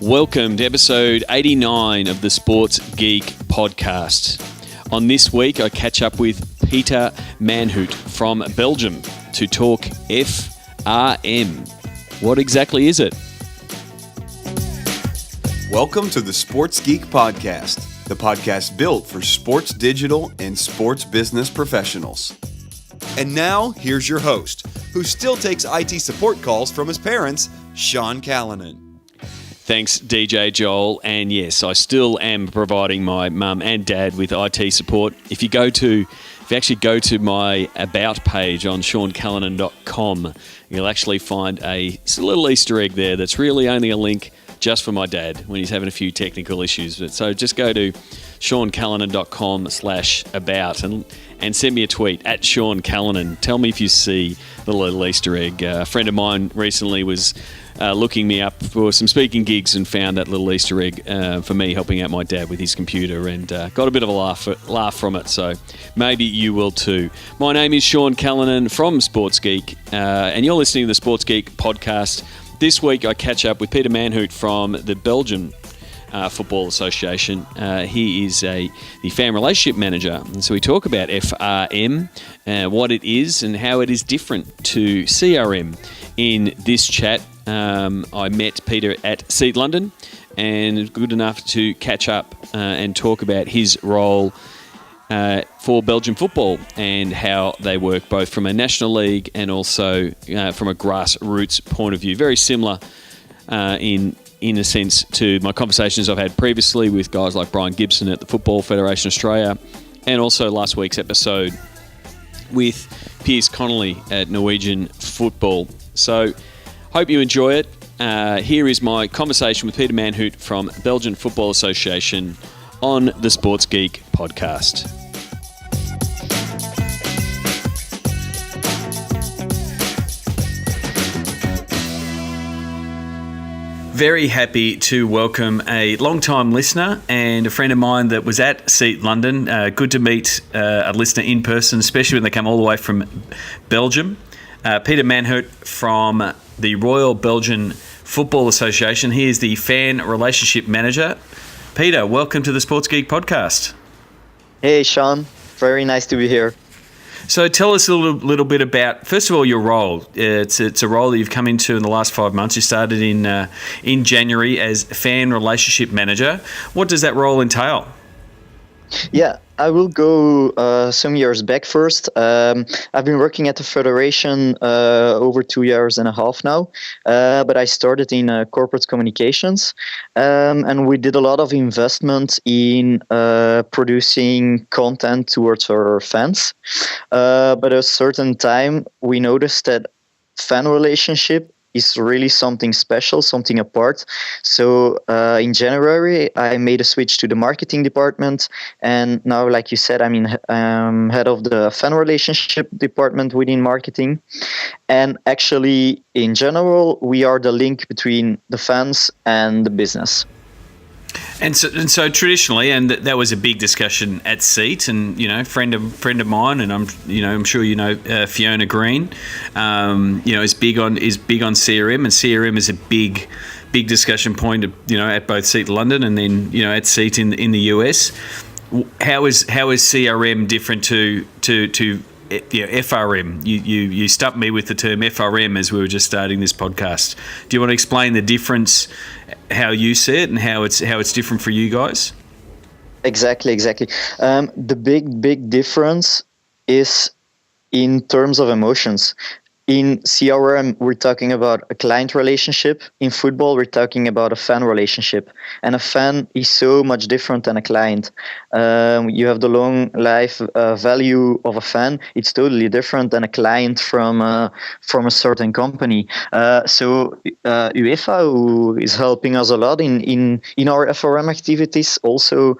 Welcome to episode 89 of the Sports Geek podcast. On this week, I catch up with Pieter Maenhout from Belgium to talk FRM. What exactly is it? Welcome to the Sports Geek podcast, the podcast built for sports digital and sports business professionals. And now, here's your host, who still takes IT support calls from his parents, Sean Callanan. Thanks, DJ Joel. And yes, I still am providing my mum and dad with IT support. If you actually go to my About page on seancallanan.com, you'll actually find a little Easter egg there that's really only a link just for my dad when he's having a few technical issues. So just go to seancallanan.com/about and send me a tweet at Sean Callanan. Tell me if you see the little Easter egg. A friend of mine recently was looking me up for some speaking gigs and found that little Easter egg for me helping out my dad with his computer and got a bit of a laugh from it. So maybe you will too. My name is Sean Callanan from Sports Geek and you're listening to the Sports Geek podcast. This week I catch up with Pieter Maenhout from the Belgian Football Association. He is the fan relationship manager. And so we talk about FRM, what it is and how it is different to CRM. In this chat, I met Peter at Seat London and good enough to catch up and talk about his role for Belgium Football and how they work both from a national league and also from a grassroots point of view. Very similar in a sense to my conversations I've had previously with guys like Brian Gibson at the Football Federation Australia and also last week's episode with Piers Connolly at Norwegian Football. So hope you enjoy it. Here is my conversation with Pieter Maenhout from Belgian Football Association on the Sports Geek podcast. Very happy to welcome a long-time listener and a friend of mine that was at Seat London. Good to meet a listener in person, especially when they come all the way from Belgium. Pieter Maenhout from the Royal Belgian Football Association. He is the fan relationship manager. Peter, welcome to the Sports Geek podcast. Hey, Sean. Very nice to be here. So tell us a little bit about, first of all, your role. It's a role that you've come into in the last 5 months. You started in January as fan relationship manager. What does that role entail? Yeah, I will go some years back first. I've been working at the Federation over 2.5 years now, but I started in corporate communications, and we did a lot of investment in producing content towards our fans. But at a certain time, we noticed that fan relationship is really something special, something apart. So in January, I made a switch to the marketing department. And now, like you said, I'm head of the fan relationship department within marketing. And actually, in general, we are the link between the fans and the business. And so traditionally, and that was a big discussion at Seat, and friend of mine, and I'm sure Fiona Green, is big on CRM, and CRM is a big discussion point, at both Seat London and then at Seat in the US. How is CRM different to FRM? You stumped me with the term FRM as we were just starting this podcast. Do you want to explain the difference, how you see it, and how it's different for you guys? Exactly. The big difference is in terms of emotions. In CRM, we're talking about a client relationship. In football, we're talking about a fan relationship. And a fan is so much different than a client. You have the long life value of a fan. It's totally different than a client from a certain company. So UEFA, who is helping us a lot in our FRM activities, also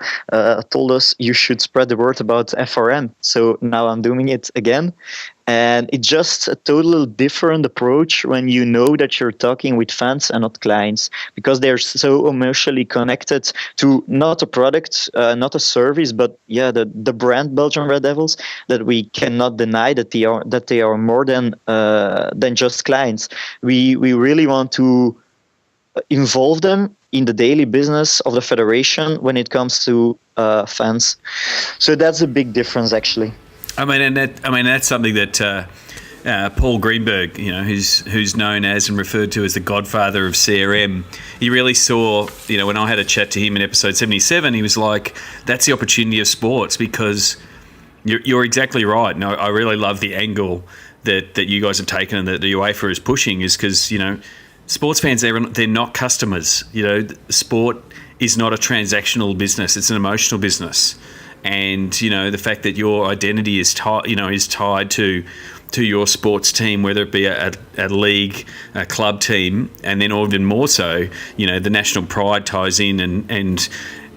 told us you should spread the word about FRM. So now I'm doing it again. And it's just a totally different approach when you know that you're talking with fans and not clients, because they're so emotionally connected to not a product, not a service, but the brand Belgian Red Devils, that we cannot deny that they are more than just clients. We really want to involve them in the daily business of the federation when it comes to fans. So that's a big difference, actually. That's something that Paul Greenberg, who's known as and referred to as the godfather of CRM, he really saw, when I had a chat to him in episode 77, he was like, that's the opportunity of sports, because you're exactly right. And I really love the angle that you guys have taken and that the UEFA is pushing, is because, sports fans, they're not customers. Sport is not a transactional business. It's an emotional business. And, the fact that your identity is tied to your sports team, whether it be a league, a club team, and then even more so, the national pride ties in and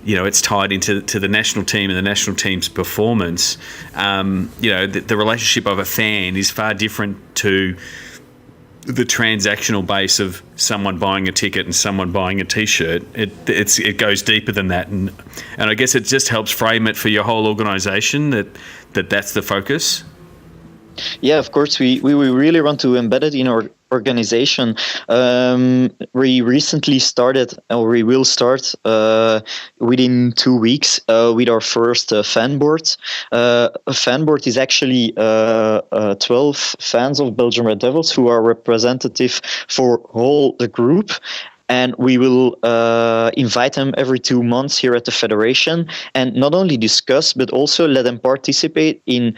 it's tied into the national team and the national team's performance. The relationship of a fan is far different to the transactional base of someone buying a ticket and someone buying a T-shirt. It goes deeper than that, and I guess it just helps frame it for your whole organisation that's the focus. Yeah, of course, we really want to embed it in our organization. We recently started, or we will start within 2 weeks with our first fan board. A fan board is actually 12 fans of Belgium Red Devils who are representative for all the group. And we will invite them every 2 months here at the Federation, and not only discuss, but also let them participate in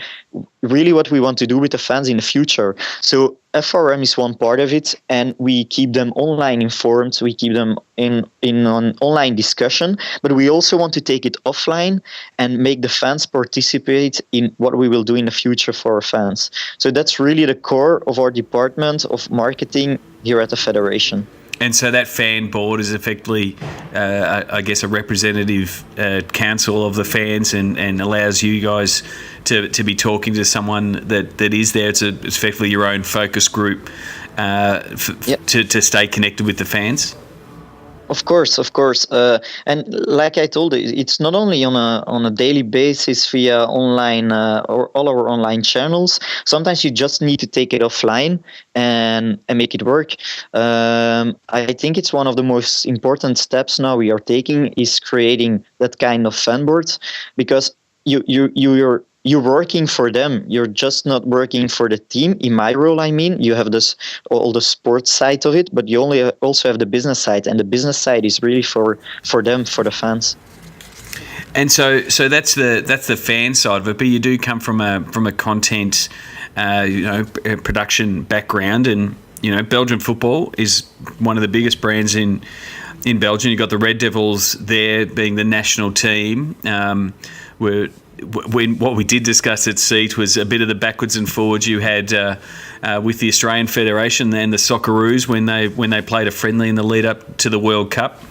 really what we want to do with the fans in the future. So FRM is one part of it, and we keep them online informed. We keep them in an online discussion, but we also want to take it offline and make the fans participate in what we will do in the future for our fans. So that's really the core of our department of marketing here at the Federation. And so that fan board is effectively, I guess, a representative council of the fans, and allows you guys to be talking to someone that is there. It's effectively your own focus group to stay connected with the fans. Of course. And like I told you, it's not only on a daily basis via online or all our online channels. Sometimes you just need to take it offline and make it work. I think it's one of the most important steps now we are taking is creating that kind of fan board, because you're working for them. You're just not working for the team. In my role, you have all the sports side of it, but you also have the business side, and the business side is really for them, for the fans. And so that's the fan side of it. But you do come from a content, production background, and Belgian Football is one of the biggest brands in Belgium. You've got the Red Devils there being the national team. When what we did discuss at SEAT was a bit of the backwards and forwards you had with the Australian Federation and the Socceroos when they played a friendly in the lead up to the World Cup.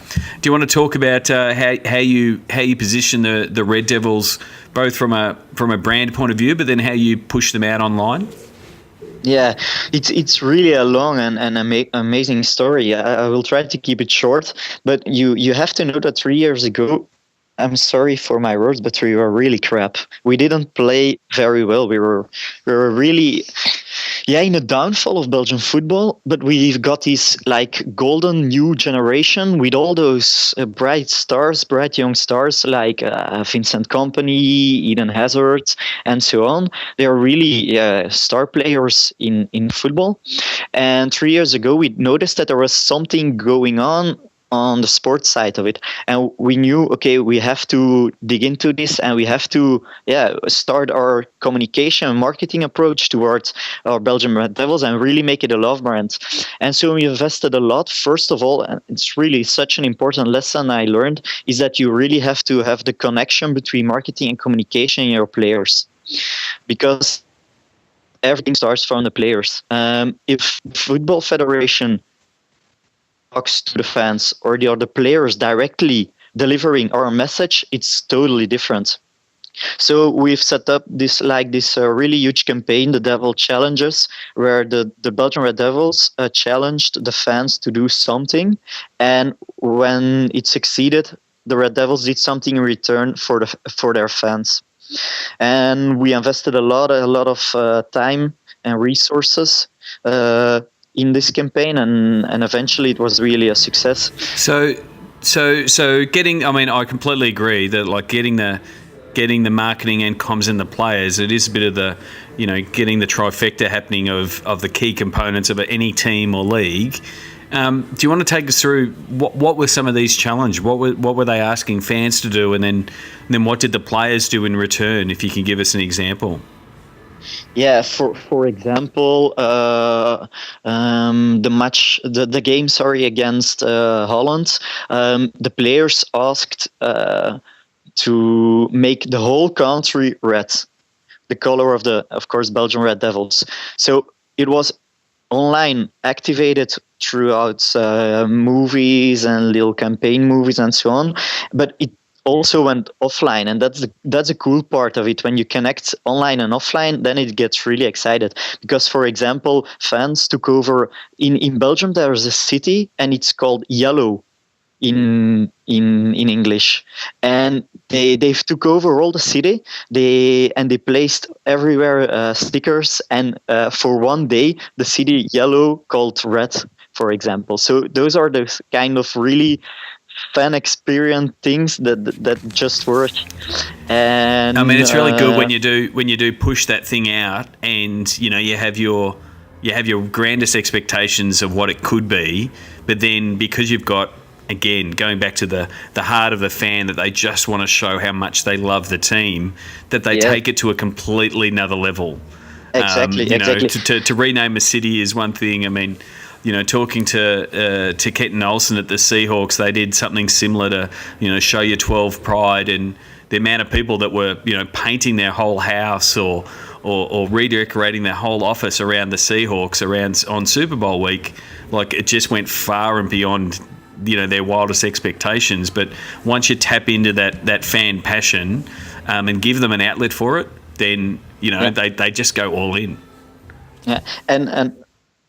Do you want to talk about how you position the Red Devils, both from a brand point of view, but then how you push them out online? Yeah, it's really a long and amazing story. I will try to keep it short, but you have to know that 3 years ago, I'm sorry for my words, but we were really crap. We didn't play very well. We were really, in a downfall of Belgian football. But we've got this golden new generation with all those bright young stars like Vincent Kompany, Eden Hazard, and so on. They are really star players in football. And 3 years ago, we noticed that there was something going on the sports side of it, and we knew, okay, we have to dig into this, and we have to start our communication and marketing approach towards our Belgian Red Devils and really make it a love brand. And so we invested a lot. First of all, and it's really such an important lesson I learned, is that you really have to have the connection between marketing and communication in your players, because everything starts from the players. If Football Federation talks to the fans, or the other players directly delivering our message, it's totally different. So we've set up this really huge campaign, the Devil Challenges, where the Belgian Red Devils challenged the fans to do something, and when it succeeded, the Red Devils did something in return for their fans. And we invested a lot of time and resources in this campaign, and eventually it was really a success. So So getting, I mean, I completely agree that like getting the marketing and comms and the players, it is a bit of the, getting the trifecta happening of the key components of any team or league. Do you want to take us through what were some of these challenges? What were they asking fans to do, and then what did the players do in return? If you can give us an example. Yeah, for example, the game, against Holland, the players asked to make the whole country red, the color of course, Belgian Red Devils. So it was online activated throughout movies and little campaign movies and so on, but it also went offline, and that's a cool part of it. When you connect online and offline, then it gets really excited, because for example, fans took over in Belgium. There's a city and it's called Yellow in English, and they took over all the city. They placed everywhere stickers, and for one day the city Yellow called red, for example. So those are the kind of really fan experience things that just work. And I mean, it's really good when you do push that thing out, and you have your grandest expectations of what it could be, but then because you've got, again, going back to the heart of the fan, that they just want to show how much they love the team, that they take it to a completely another level. Exactly. To rename a city is one thing. I mean, talking to Keaton Olsen at the Seahawks, they did something similar to, show your 12 pride, and the amount of people that were, painting their whole house or redecorating their whole office around the Seahawks on Super Bowl week. Like, it just went far and beyond, their wildest expectations. But once you tap into that fan passion and give them an outlet for it, then, they just go all in. Yeah, and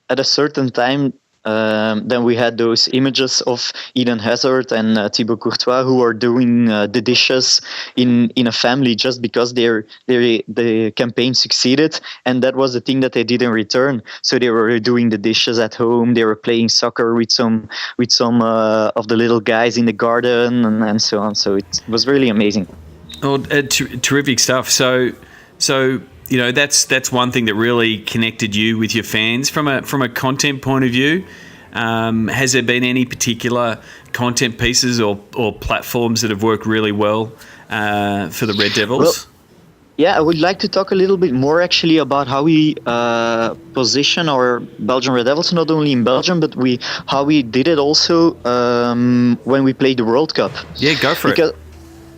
at a certain time, then we had those images of Eden Hazard and Thibaut Courtois, who are doing the dishes in a family just because the campaign succeeded, and that was the thing that they did in return. So they were doing the dishes at home. They were playing soccer with some of the little guys in the garden and so on. So it was really amazing. Oh, terrific stuff. So. That's one thing that really connected you with your fans from a content point of view. Has there been any particular content pieces or platforms that have worked really well for the Red Devils? Well, yeah, I would like to talk a little bit more actually about how we position our Belgian Red Devils, not only in Belgium, but how we did it also when we played the World Cup. Yeah, go for it.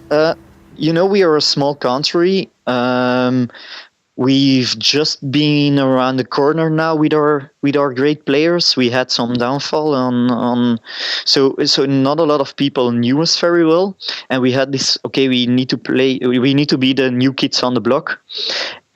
Because, we are a small country. We've just been around the corner now with our great players. We had some downfall so not a lot of people knew us very well, and we had this. Okay, we need to be the new kids on the block,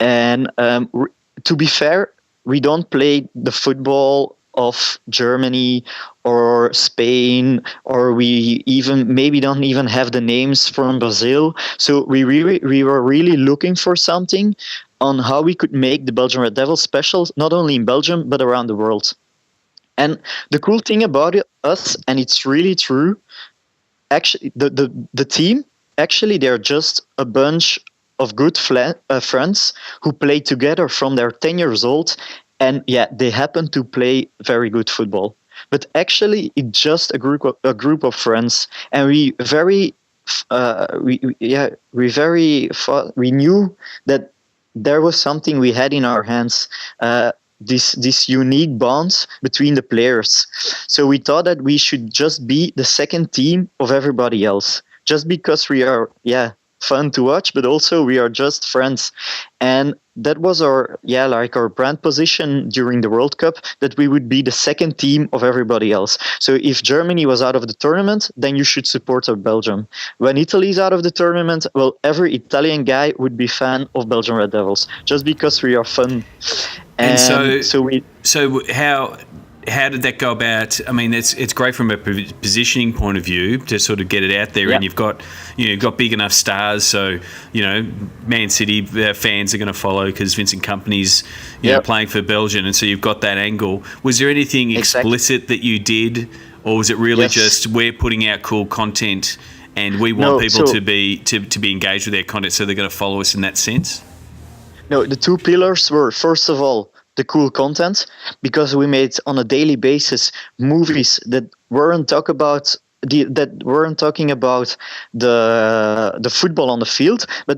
and to be fair, we don't play the football of Germany or Spain, or we maybe don't even have the names from Brazil. So we were really looking for something on how we could make the Belgian Red Devils special, not only in Belgium, but around the world. And the cool thing about us, and it's really true, actually, the team, actually, they're just a bunch of good friends who play together from their 10 years old, and yeah, they happen to play very good football. But actually, it's just a group of friends, and we knew that there was something we had in our hands, this unique bonds between the players. So we thought that we should just be the second team of everybody else, just because we are, fun to watch, but also we are just friends. And that was our brand position during the World Cup, that we would be the second team of everybody else. So if Germany was out of the tournament, then you should support Belgium. When Italy is out of the tournament, well, every Italian guy would be fan of Belgian Red Devils, just because we are fun. And so how did that go about? I mean, it's great from a positioning point of view to sort of get it out there, and you've got big enough stars, so Man City fans are going to follow because Vincent Kompany's playing for Belgium, and so you've got that angle. Was there anything explicit that you did or was it really Yes. just we're putting out cool content and we want people to be engaged with their content, so they're going to follow us in that sense? No, the two pillars were, first of all, the cool content, because we made on a daily basis movies that weren't talking about the football on the field, but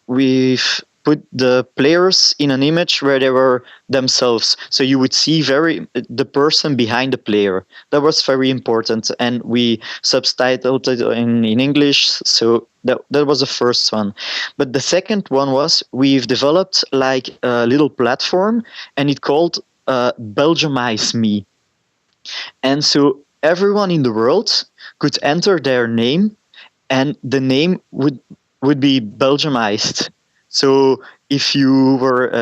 we've put the players in an image where they were themselves. So you would see the person behind the player. That was very important, and we subtitled it in English. So that was the first one. But the second one was we've developed like a little platform, and it called Belgium Eyes Me. And so everyone in the world could enter their name, and the name would be Belgiumized. So if you were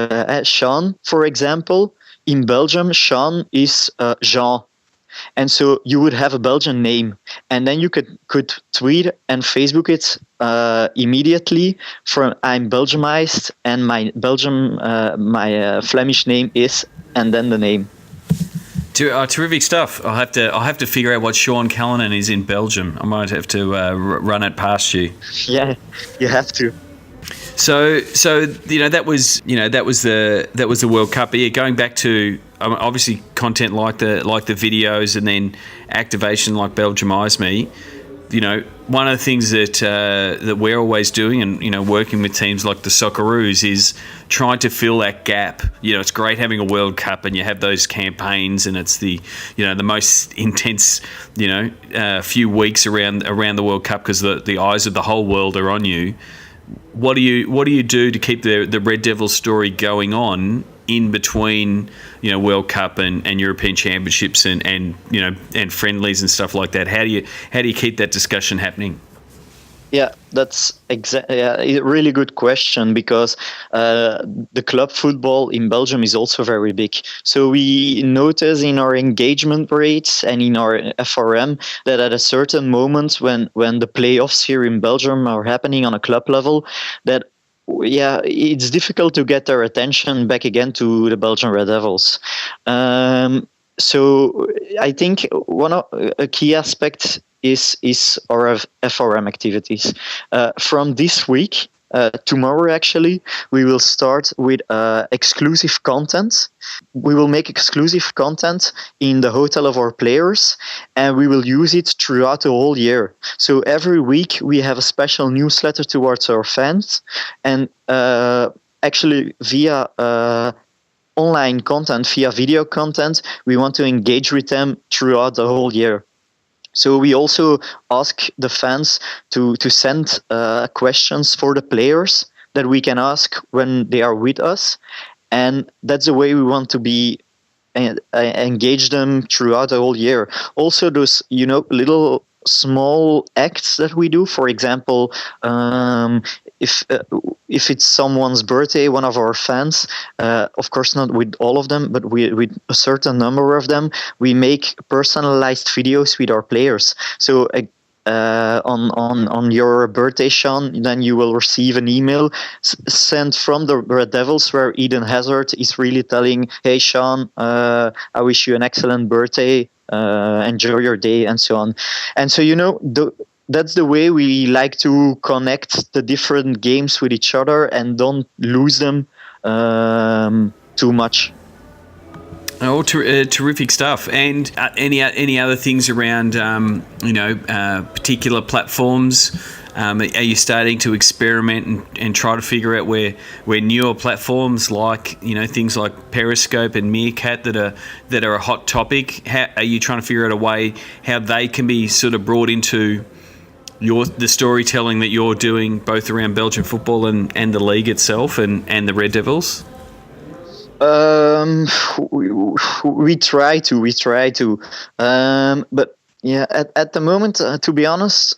Sean, for example, in Belgium, Sean is Jean. And so you would have a Belgian name, and then you could tweet and Facebook it immediately from I'm Belgiumized, and my Flemish name is, and then the name. Terrific stuff. I'll have to figure out what Sean Callanan is in Belgium. I might have to run it past you. Yeah, you have to. So that was the World Cup. But yeah, going back to obviously content like the videos, and then activation like Belgium Eyes Me. One of the things that we're always doing, and working with teams like the Socceroos, is trying to fill that gap. It's great having a World Cup and you have those campaigns, and it's the the most intense few weeks around the World Cup, because the eyes of the whole world are on you. What do you do to keep the Red Devils story going on in between World Cup and European Championships and friendlies and stuff like that? How do you keep that discussion happening? Yeah, that's a really good question, because the club football in Belgium is also very big. So we notice in our engagement rates and in our FRM that at a certain moment when the playoffs here in Belgium are happening on a club level, that it's difficult to get their attention back again to the Belgian Red Devils. So I think a key aspect is our FRM activities. From this week, tomorrow actually, we will start with exclusive content. We will make exclusive content in the hotel of our players, and we will use it throughout the whole year. So every week we have a special newsletter towards our fans, and actually via online content, via video content, we want to engage with them throughout the whole year. So we also ask the fans to send questions for the players that we can ask when they are with us, and that's the way we want to be engage them throughout the whole year. Also, those little small acts that we do. For example, if it's someone's birthday, one of our fans, of course not with all of them, but with a certain number of them, we make personalized videos with our players. So on your birthday, Sean, then you will receive an email sent from the Red Devils where Eden Hazard is really telling, "Hey Sean, I wish you an excellent birthday. Enjoy your day," and so on. And so that's the way we like to connect the different games with each other and don't lose them too much. Oh, terrific stuff! And any other things around particular platforms? Are you starting to experiment and try to figure out where newer platforms like things like Periscope and Meerkat that are a hot topic? How are you trying to figure out a way how they can be sort of brought into the storytelling that you're doing, both around Belgian football and the league itself and the Red Devils? We try to, but yeah, at the moment, to be honest,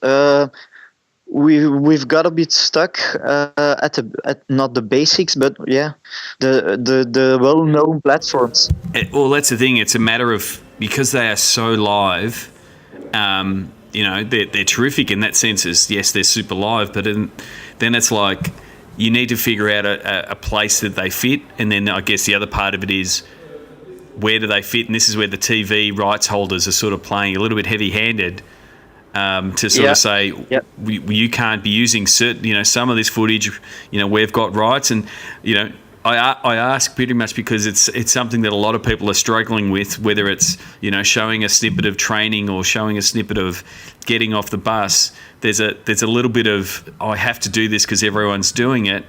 we've got a bit stuck at not the basics, but yeah, the well-known platforms. Well, that's the thing. It's a matter of, because they are so live. They're terrific in that sense. As yes, they're super live, but then it's like you need to figure out a place that they fit, and then I guess the other part of it is where do they fit? And this is where the TV rights holders are sort of playing a little bit heavy-handed to sort of say, you can't be using certain, some of this footage, we've got rights. And, I ask pretty much because it's something that a lot of people are struggling with, whether it's, showing a snippet of training or showing a snippet of getting off the bus. There's a little bit of, I have to do this because everyone's doing it.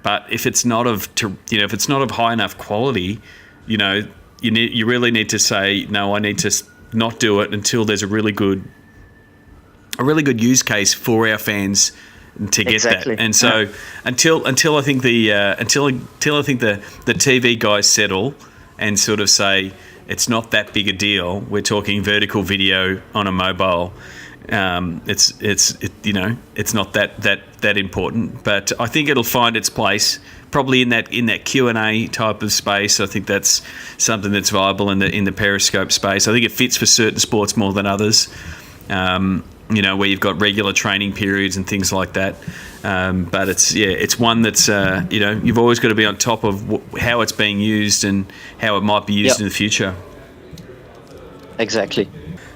But if it's not of high enough quality, you really need to say, no, I need to not do it until there's a really good use case for our fans to get that. And so until I think the TV guys settle and sort of say it's not that big a deal, we're talking vertical video on a mobile. It's not that important, but I think it'll find its place probably in that Q&A type of space. I think that's something that's viable in the Periscope space. I think it fits for certain sports more than others. Where you've got regular training periods and things like that. But it's one that's you've always got to be on top of how it's being used and how it might be used in the future. Exactly.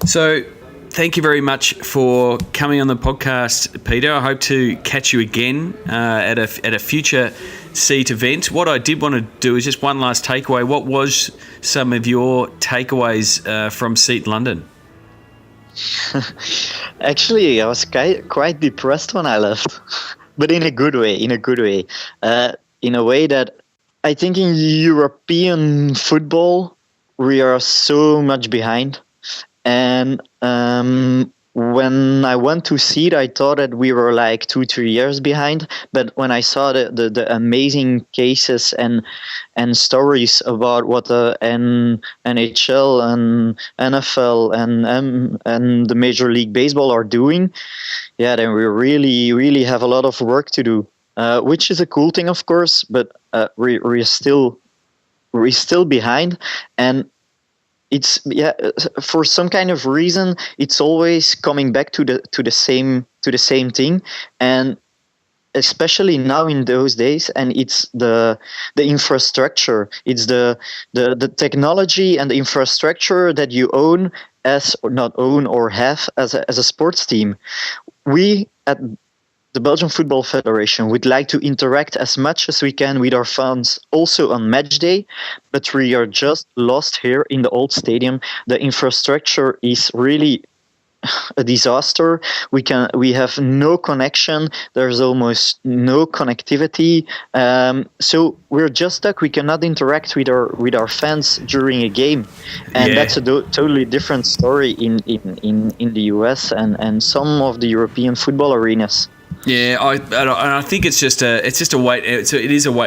So, thank you very much for coming on the podcast, Peter. I hope to catch you again at a future SEAT event. What I did want to do is just one last takeaway. What was some of your takeaways from SEAT London? Actually, I was quite depressed when I left, but in a good way. In a way that I think in European football we are so much behind, and when I went to see it, I thought that we were like 2-3 years behind. But when I saw the amazing cases and stories about what the NHL and NFL and the Major League Baseball are doing, then we really have a lot of work to do, which is a cool thing, of course. But we're still behind, and it's for some kind of reason it's always coming back to the same thing, and especially now in those days. And it's the infrastructure, it's the technology and the infrastructure that you own or have as a sports team. We at the Belgian Football Federation would like to interact as much as we can with our fans also on match day, but we are just lost here in the old stadium. The infrastructure is really a disaster. We have no connection. There's almost no connectivity. So we're just stuck. We cannot interact with our fans during a game, and that's a totally different story in the US and some of the European football arenas. Yeah, I think it is a wait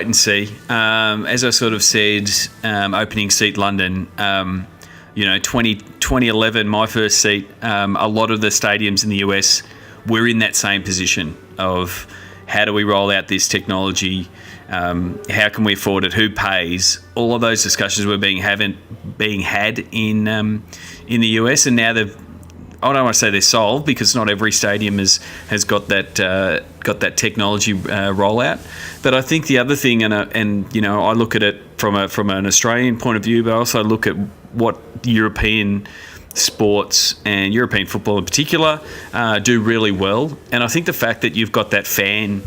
and see. As I sort of said, opening SEAT London, 2011, my first SEAT, a lot of the stadiums in the US were in that same position of how do we roll out this technology, how can we afford it, who pays. All of those discussions were being had in the US, and now I don't want to say they're solved because not every stadium has got that technology rollout. But I think the other thing, and I look at it from an Australian point of view, but I also look at what European sports and European football in particular do really well. And I think the fact that you've got that fan,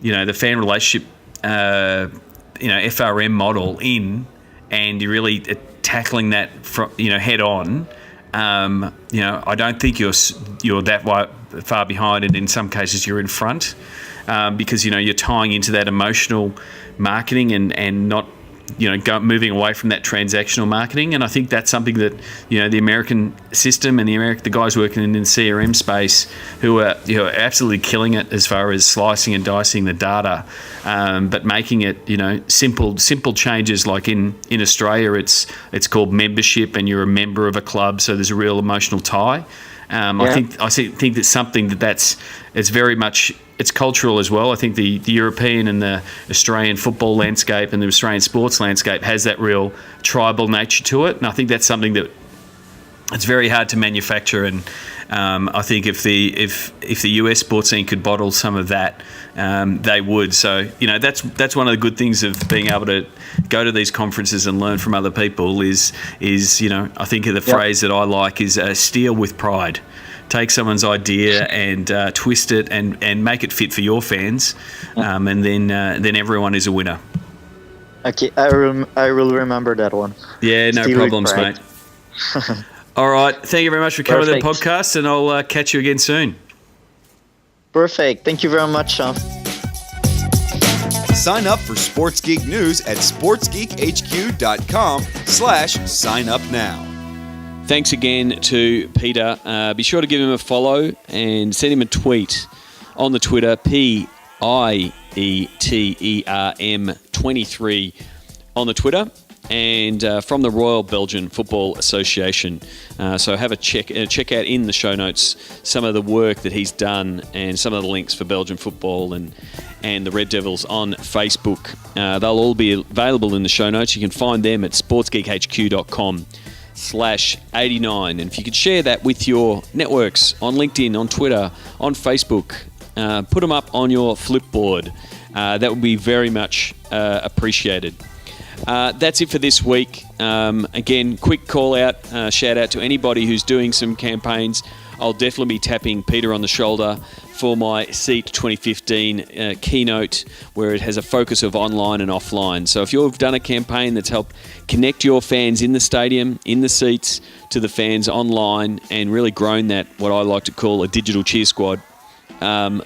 the fan relationship, FRM model in, and you're really tackling that head on. I don't think you're that far behind, and in some cases you're in front because you're tying into that emotional marketing and not moving away from that transactional marketing. And I think that's something that the American system and the guys working in the CRM space who are absolutely killing it as far as slicing and dicing the data, but making it simple changes. Like in Australia, it's called membership, and you're a member of a club, so there's a real emotional tie. I think that's something it's very much. It's cultural as well. I think the European and the Australian football landscape and the Australian sports landscape has that real tribal nature to it, and I think that's something that it's very hard to manufacture, and I think if the US sports scene could bottle some of that, they would. So that's one of the good things of being able to go to these conferences and learn from other people. Is I think of the phrase that I like is steal with pride. Take someone's idea and twist it and make it fit for your fans, and then everyone is a winner. Okay, I will remember that one. Yeah, no problems, mate. All right. Thank you very much for coming to the podcast, and I'll catch you again soon. Perfect. Thank you very much, Sean. Sign up for Sports Geek News at sportsgeekhq.com/sign up now. Thanks again to Peter. Be sure to give him a follow and send him a tweet on the Twitter, PIETERM23 on the Twitter. And from the Royal Belgian Football Association. So have a check out in the show notes some of the work that he's done and some of the links for Belgian football and the Red Devils on Facebook. They'll all be available in the show notes. You can find them at sportsgeekhq.com/89. And if you could share that with your networks on LinkedIn, on Twitter, on Facebook, put them up on your Flipboard. That would be very much appreciated. That's it for this week. Again, quick call out, shout out to anybody who's doing some campaigns. I'll definitely be tapping Peter on the shoulder for my SEAT 2015 keynote, where it has a focus of online and offline. So if you've done a campaign that's helped connect your fans in the stadium, in the seats, to the fans online, and really grown that, what I like to call a digital cheer squad,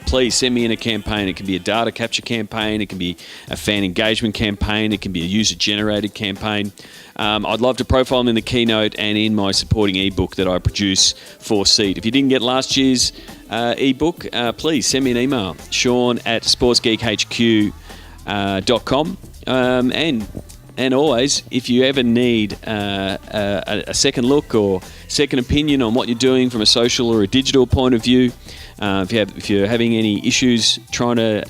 please send me in a campaign. It can be a data capture campaign. It can be a fan engagement campaign. It can be a user-generated campaign. I'd love to profile them in the keynote and in my supporting ebook that I produce for SEAT. If you didn't get last year's ebook, please send me an email, sean@sportsgeekhq.com. And always, if you ever need a second look or second opinion on what you're doing from a social or a digital point of view, if you're having any issues trying to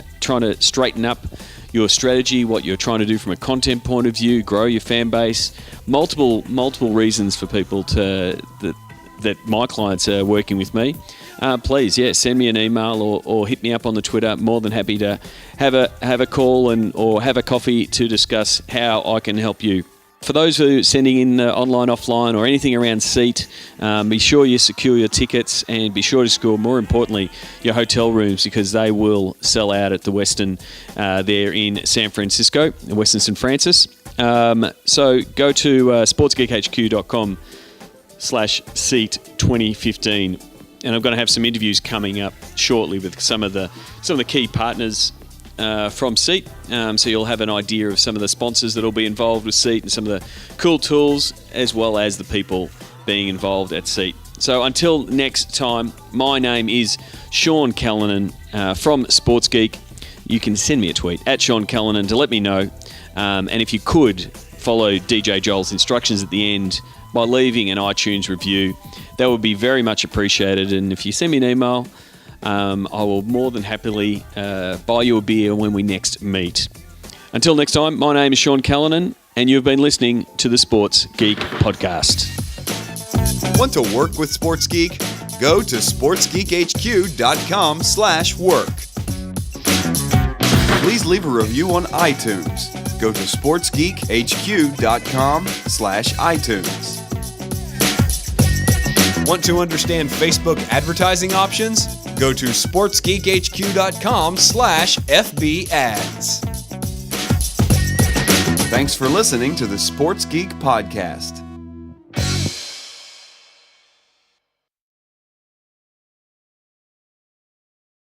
straighten up your strategy, what you're trying to do from a content point of view, grow your fan base, multiple reasons for people that my clients are working with me, please, send me an email or hit me up on the Twitter. More than happy to have a call or have a coffee to discuss how I can help you. For those who are sending in online, offline, or anything around SEAT, be sure you secure your tickets and be sure to secure, more importantly, your hotel rooms, because they will sell out at the Westin there in San Francisco, Westin St. Francis. So go to sportsgeekhq.com/SEAT 2015. And I'm going to have some interviews coming up shortly with some of the key partners from SEAT. So you'll have an idea of some of the sponsors that will be involved with SEAT and some of the cool tools, as well as the people being involved at SEAT. So until next time, my name is Sean Callanan from Sports Geek. You can send me a tweet at Sean Callanan to let me know. And if you could follow DJ Joel's instructions at the end by leaving an iTunes review, that would be very much appreciated. And if you send me an email, I will more than happily buy you a beer when we next meet. Until next time, my name is Sean Callanan, and you've been listening to the Sports Geek Podcast. Want to work with Sports Geek? Go to sportsgeekhq.com/work. Please leave a review on iTunes. Go to sportsgeekhq.com/iTunes. Want to understand Facebook advertising options? Go to sportsgeekhq.com/FB ads. Thanks for listening to the Sports Geek Podcast.